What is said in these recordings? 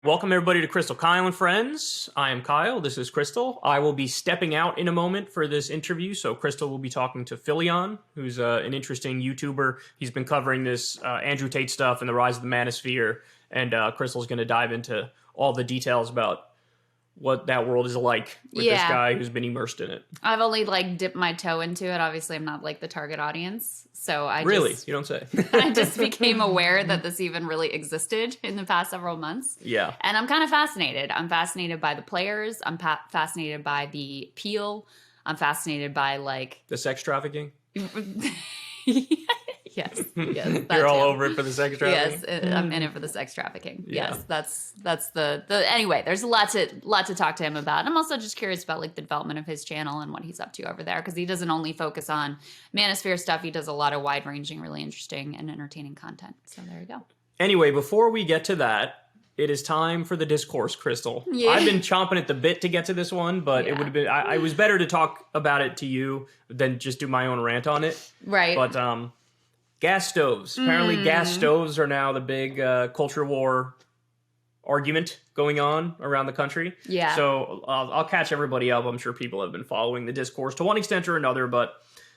Welcome everybody to Krystal, Kyle and Friends. I am Kyle, this is Krystal. I will be stepping out in a moment for this interview, so Krystal will be talking to Philion, who's an interesting YouTuber. He's been covering this Andrew Tate stuff and the rise of the manosphere, and Krystal's going to dive into all the details about what that world is like with this guy who's been immersed in it. I've only dipped my toe into it. Obviously, I'm not the target audience. So you don't say. I just became aware that this even really existed in the past several months. Yeah. And I'm kind of fascinated. I'm fascinated by the players. I'm fascinated by the appeal. I'm fascinated by the sex trafficking? Yes. You're all over it for the sex trafficking? Yes, I'm in it for the sex trafficking. Yeah. Yes, that's the anyway, there's a lot to talk to him about. And I'm also just curious about the development of his channel and what he's up to over there, because he doesn't only focus on manosphere stuff, he does a lot of wide-ranging, really interesting and entertaining content. So there you go. Anyway, before we get to that, it is time for the discourse, Krystal. Yeah. I've been chomping at the bit to get to this one, but it would have been I was better to talk about it to you than just do my own rant on it. Right. But gas stoves. Apparently gas stoves are now the big culture war argument going on around the country. Yeah. So I'll catch everybody up. I'm sure people have been following the discourse to one extent or another. But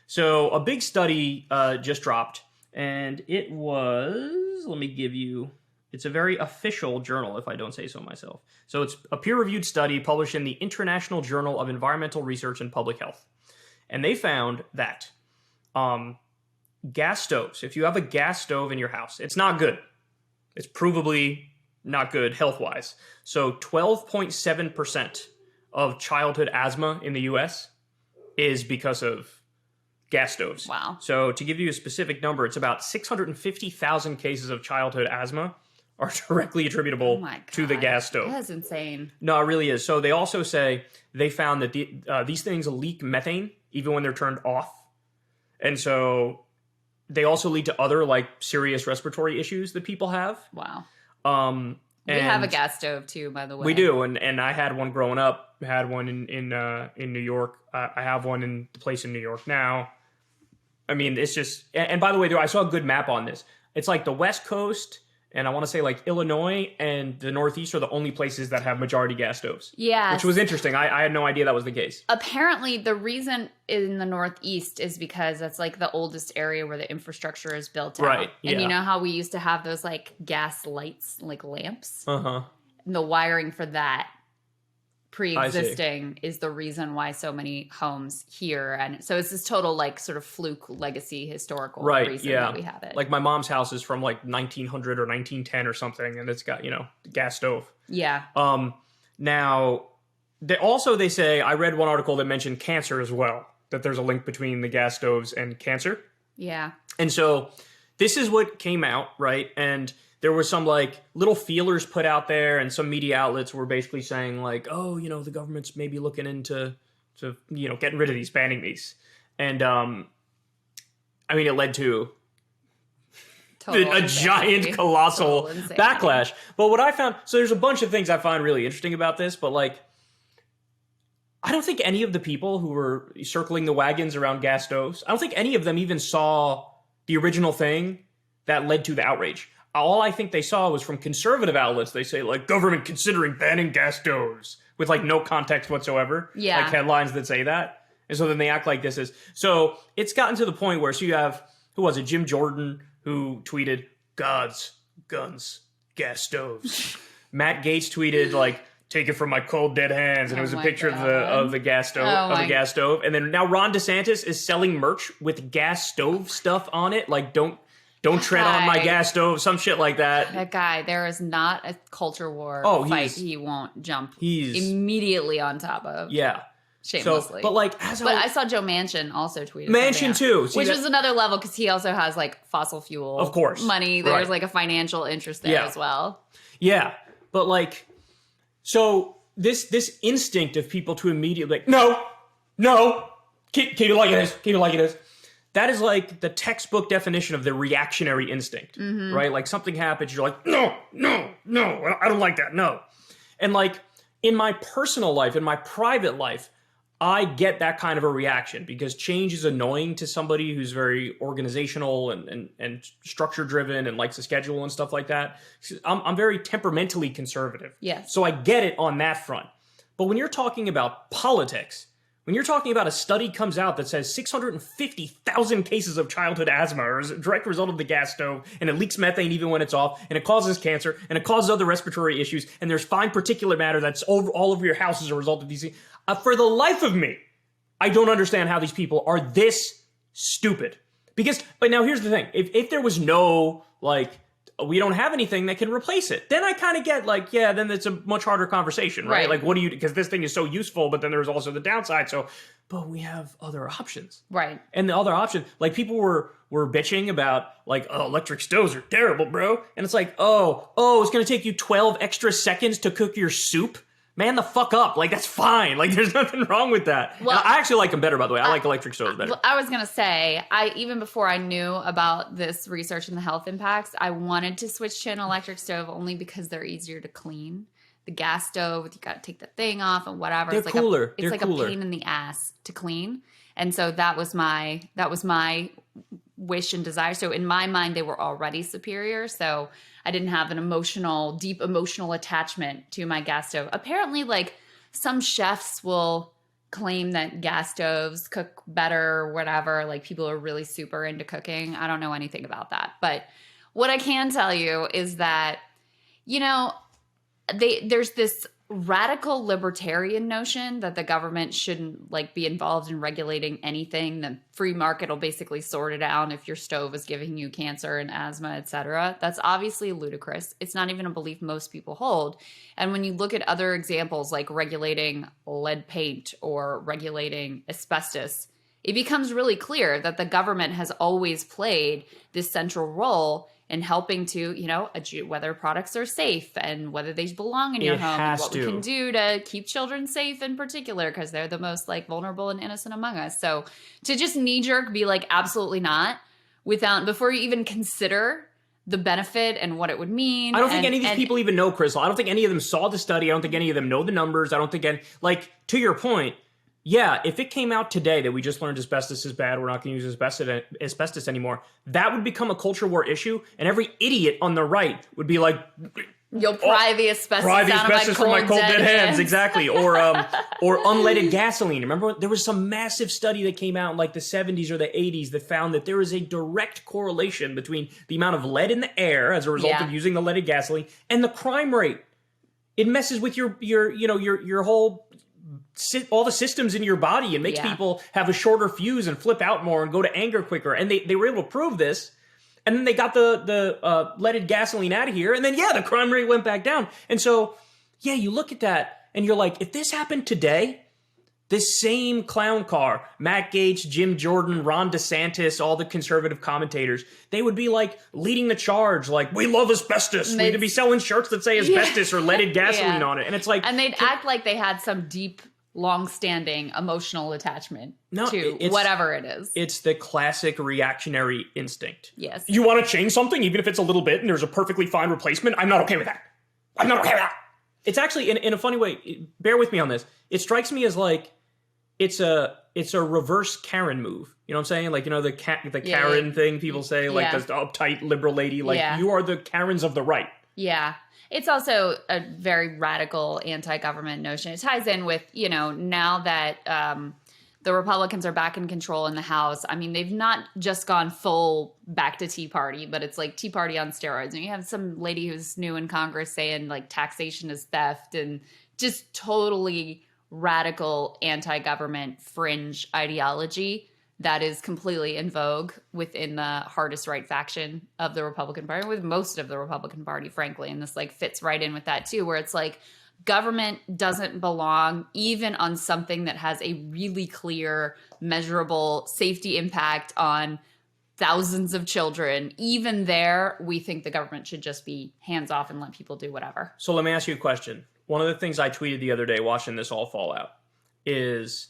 so a big study just dropped, and it was, let me give you, it's a very official journal, if I don't say so myself. So it's a peer-reviewed study published in the International Journal of Environmental Research and Public Health. And they found that gas stoves, if you have a gas stove in your house, it's not good. It's provably not good health-wise. So 12.7% of childhood asthma in the U.S. is because of gas stoves. Wow. So to give you a specific number, it's about 650,000 cases of childhood asthma are directly attributable to the gas stove. That's insane. No, it really is. So they also say they found that these things leak methane even when they're turned off. And so they also lead to other serious respiratory issues that people have. Wow. We have a gas stove too, by the way. We do, and I had one growing up. Had one in New York. I have one in the place in New York now. I mean, it's just. And by the way, I saw a good map on this. It's the West Coast, and I want to say Illinois and the Northeast are the only places that have majority gas stoves. Yeah. Which was interesting. I had no idea that was the case. Apparently, the reason in the Northeast is because that's the oldest area where the infrastructure is built out. Right. Yeah. And you know how we used to have those gas lights, lamps? Uh-huh. And the wiring for that pre-existing is the reason why so many homes here, and so it's this total sort of fluke legacy historical reason that we have it. My mom's house is from 1900 or 1910 or something, and it's got gas stove. Yeah. Now they say, I read one article that mentioned cancer as well, that there's a link between the gas stoves and cancer. Yeah. And so this is what came out, right? And there were some little feelers put out there, and some media outlets were basically saying oh, the government's maybe looking into getting rid of these, banning these. And it led to a giant, colossal backlash. But what I found, so there's a bunch of things I find really interesting about this, but I don't think any of the people who were circling the wagons around gas stoves, I don't think any of them even saw the original thing that led to the outrage. All I think they saw was from conservative outlets. They say, government considering banning gas stoves, with no context whatsoever. Yeah. Headlines that say that. And so then they act like this is. So it's gotten to the point where, so you have, who was it? Jim Jordan, who tweeted, Gods, guns, gas stoves. Matt Gaetz tweeted, take it from my cold dead hands. And it was a picture of the gas stove, gas stove. And then now Ron DeSantis is selling merch with gas stove stuff on it. Don't tread on my gas stove, some shit like that. That guy, there is not a culture war fight he won't jump immediately on top of. Yeah. Shamelessly. So, but I saw Joe Manchin also tweet. Manchin too. Which was another level, because he also has fossil fuel of course. Money. There's a financial interest there as well. Yeah. But so this instinct of people to immediately no, keep it like it is, keep it like it is. That is the textbook definition of the reactionary instinct, right? Something happens, you're no, I don't like that, no. And in my personal life, in my private life, I get that kind of a reaction because change is annoying to somebody who's very organizational and structure driven and likes a schedule and stuff like that. I'm very temperamentally conservative. Yes. So I get it on that front. But when you're talking about politics, when you're talking about a study comes out that says 650,000 cases of childhood asthma are a direct result of the gas stove, and it leaks methane even when it's off, and it causes cancer, and it causes other respiratory issues, and there's fine particulate matter that's all over your house as a result of these things. For the life of me, I don't understand how these people are this stupid. But now here's the thing. If there was no, we don't have anything that can replace it, then I kind of get then it's a much harder conversation, right? Like, what do you, because this thing is so useful, but then there's also the downside. But we have other options. Right. And the other option, people were bitching about, electric stoves are terrible, bro. And it's it's going to take you 12 extra seconds to cook your soup. Man the fuck up. That's fine. There's nothing wrong with that. Well, and I actually like them better, by the way. I like electric stoves better. I was going to say, even before I knew about this research and the health impacts, I wanted to switch to an electric stove only because they're easier to clean. The gas stove, you got to take the thing off and whatever. They're cooler. It's a pain in the ass to clean. And so that was my wish and desire. So in my mind, they were already superior. So I didn't have an deep emotional attachment to my gas stove. Apparently, some chefs will claim that gas stoves cook better or whatever. People are really super into cooking. I don't know anything about that. But what I can tell you is that, there's this radical libertarian notion that the government shouldn't be involved in regulating anything. The free market will basically sort it out if your stove is giving you cancer and asthma, etc. That's obviously ludicrous. It's not even a belief most people hold. And when you look at other examples like regulating lead paint or regulating asbestos, it becomes really clear that the government has always played this central role in helping to, whether products are safe and whether they belong in your home and what we can do to keep children safe in particular, because they're the most vulnerable and innocent among us. So to just knee jerk be absolutely not before you even consider the benefit and what it would mean. I don't think any of these people even know, Krystal. I don't think any of them saw the study. I don't think any of them know the numbers. I don't think to your point, yeah, if it came out today that we just learned asbestos is bad, we're not going to use asbestos anymore, that would become a culture war issue, and every idiot on the right would be like, you'll pry the asbestos from my cold dead hands. Exactly. Or unleaded gasoline. Remember, there was some massive study that came out in the 70s or the 80s that found that there is a direct correlation between the amount of lead in the air as a result of using the leaded gasoline and the crime rate. It messes with your whole all the systems in your body and makes people have a shorter fuse and flip out more and go to anger quicker. And they were able to prove this. And then they got the leaded gasoline out of here. And then, the crime rate went back down. And so, you look at that and you're like, if this happened today, this same clown car, Matt Gaetz, Jim Jordan, Ron DeSantis, all the conservative commentators, they would be leading the charge. We love asbestos. We could be selling shirts that say asbestos or leaded gasoline on it. And it's and they'd act like they had some deep, long-standing emotional attachment to whatever it is. It's the classic reactionary instinct. Yes. You want to change something, even if it's a little bit, and there's a perfectly fine replacement? I'm not okay with that. I'm not okay with that. It's actually, in a funny way, bear with me on this, it strikes me as it's a reverse Karen move. You know what I'm saying? The Karen thing people say, the uptight liberal lady, you are the Karens of the right. Yeah. It's also a very radical anti-government notion. It ties in with, now that the Republicans are back in control in the House. I mean, they've not just gone full back to Tea Party, but it's Tea Party on steroids. And you have some lady who's new in Congress saying taxation is theft and just totally radical anti-government fringe ideology that is completely in vogue within the hardest right faction of the Republican Party, with most of the Republican Party, frankly. And this fits right in with that too, where it's government doesn't belong even on something that has a really clear, measurable safety impact on thousands of children. Even there, we think the government should just be hands off and let people do whatever. So let me ask you a question. One of the things I tweeted the other day watching this all fall out is,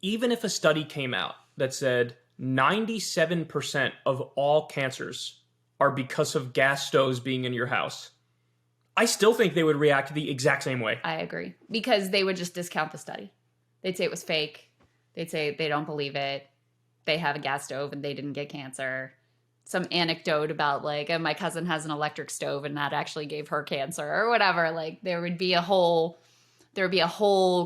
even if a study came out that said 97% of all cancers are because of gas stoves being in your house, I still think they would react the exact same way. I agree. Because they would just discount the study. they'd say it was fake. They'd say they don't believe it. They have a gas stove and they didn't get cancer. Some anecdote about like, oh, my cousin has an electric stove and that actually gave her cancer or whatever. Like there would be a whole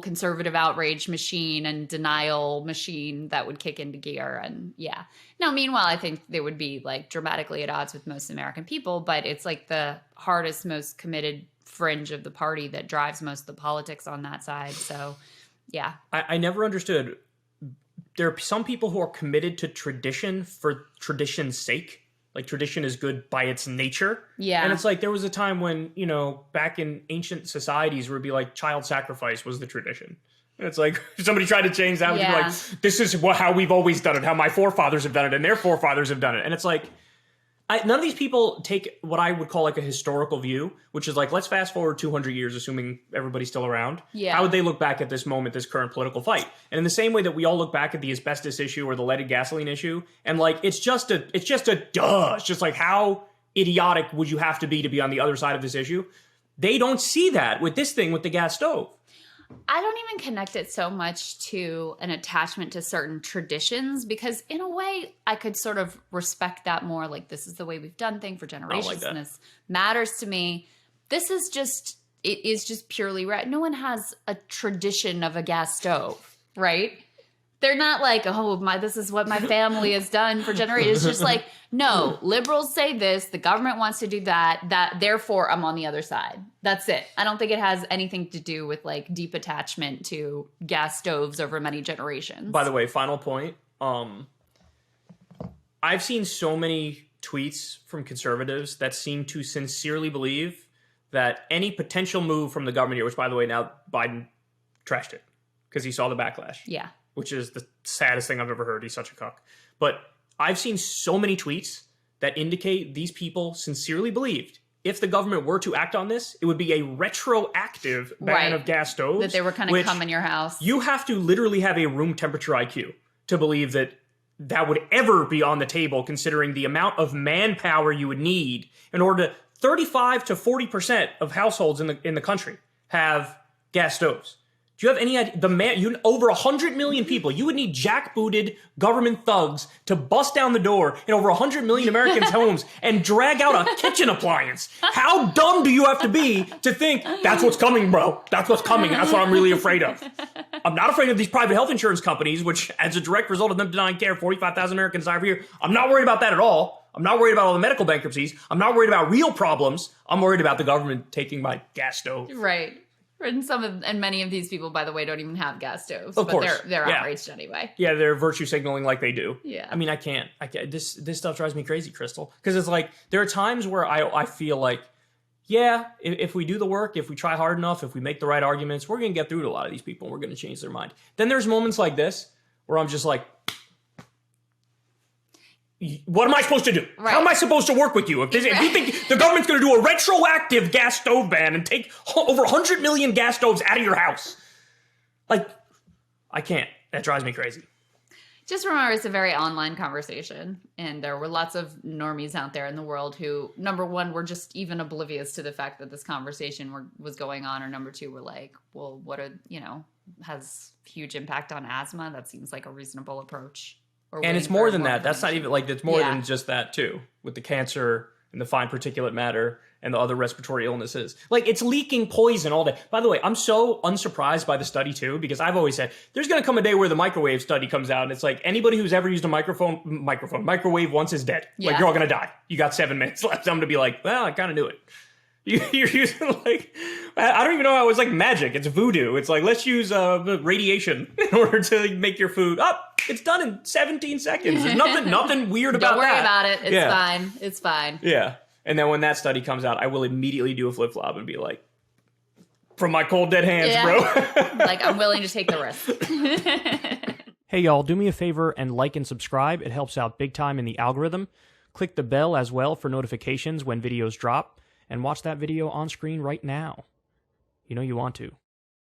conservative outrage machine and denial machine that would kick into gear. And yeah. Now, meanwhile, I think they would be like dramatically at odds with most American people, but it's like the hardest, most committed fringe of the party that drives most of the politics on that side. So yeah. I never understood. There are some people who are committed to tradition for tradition's sake. Like tradition is good by its nature. Yeah. And it's like there was a time when, you know, back in ancient societies where it'd be like child sacrifice was the tradition. And it's like somebody tried to change that. Yeah. Be like, this is how we've always done it, how my forefathers have done it, and their forefathers have done it. And it's like, none of these people take what I would call like a historical view, which is like, let's fast forward 200 years, assuming everybody's still around. Yeah. How would they look back at this moment, this current political fight? And in the same way that we all look back at the asbestos issue or the leaded gasoline issue, and like, it's just a duh. It's just like, how idiotic would you have to be on the other side of this issue? They don't see that with this thing with the gas stove. I don't even connect it so much to an attachment to certain traditions because in a way I could sort of respect that more. Like this is the way we've done things for generations and this matters to me. It is just purely right. No one has a tradition of a gas stove, right? They're not like, oh, this is what my family has done for generations. It's just like, no, liberals say this, the government wants to do that, therefore I'm on the other side. That's it. I don't think it has anything to do with like deep attachment to gas stoves over many generations. By the way, final point. I've seen so many tweets from conservatives that seem to sincerely believe that any potential move from the government here, which by the way, now Biden trashed it because he saw the backlash. Yeah. Which is the saddest thing I've ever heard. He's such a cuck. But I've seen so many tweets that indicate these people sincerely believed if the government were to act on this, it would be a retroactive ban of gas stoves. That they were going to come in your house. You have to literally have a room temperature IQ to believe that that would ever be on the table, considering the amount of manpower you would need in order to 35 to 40% of households in the country have gas stoves. Do you have any idea? Over 100 million people, you would need jackbooted government thugs to bust down the door in over 100 million Americans' homes and drag out a kitchen appliance. How dumb do you have to be to think, that's what's coming, bro? That's what's coming. That's what I'm really afraid of. I'm not afraid of these private health insurance companies, which as a direct result of them denying care, 45,000 Americans die every year. I'm not worried about that at all. I'm not worried about all the medical bankruptcies. I'm not worried about real problems. I'm worried about the government taking my gas stove. Right. And many of these people, by the way, don't even have gas stoves. Of course. They're outraged anyway. Yeah, they're virtue signaling like they do. Yeah. I mean, I can't. This stuff drives me crazy, Krystal. Because it's like, there are times where I feel like, yeah, if we do the work, if we try hard enough, if we make the right arguments, we're going to get through to a lot of these people and we're going to change their mind. Then there's moments like this where I'm just like, what am I supposed to do? Right. How am I supposed to work with you? If you think the government's going to do a retroactive gas stove ban and take over 100 million gas stoves out of your house? Like, I can't. That drives me crazy. Just remember, it's a very online conversation. And there were lots of normies out there in the world who, number one, were just even oblivious to the fact that this conversation was going on. Or number two, were like, well, has huge impact on asthma. That seems like a reasonable approach. And it's more than that. That's not even like, it's more than just that too, with the cancer and the fine particulate matter and the other respiratory illnesses. Like, it's leaking poison all day. By the way, I'm so unsurprised by the study too, because I've always said there's going to come a day where the microwave study comes out and it's like, anybody who's ever used a microwave once is dead. Yeah. Like, you're all going to die. You got 7 minutes left. I'm going to be like, well, I kind of knew it. You're using like, I don't even know how it was like magic. It's voodoo. It's like, let's use radiation in order to make your food up. It's done in 17 seconds. There's nothing weird about that. Don't worry about it. It's fine. It's fine. Yeah. And then when that study comes out, I will immediately do a flip-flop and be like, from my cold dead hands, bro. Like, I'm willing to take the risk. Hey, y'all, do me a favor and like and subscribe. It helps out big time in the algorithm. Click the bell as well for notifications when videos drop. And watch that video on screen right now. You know you want to.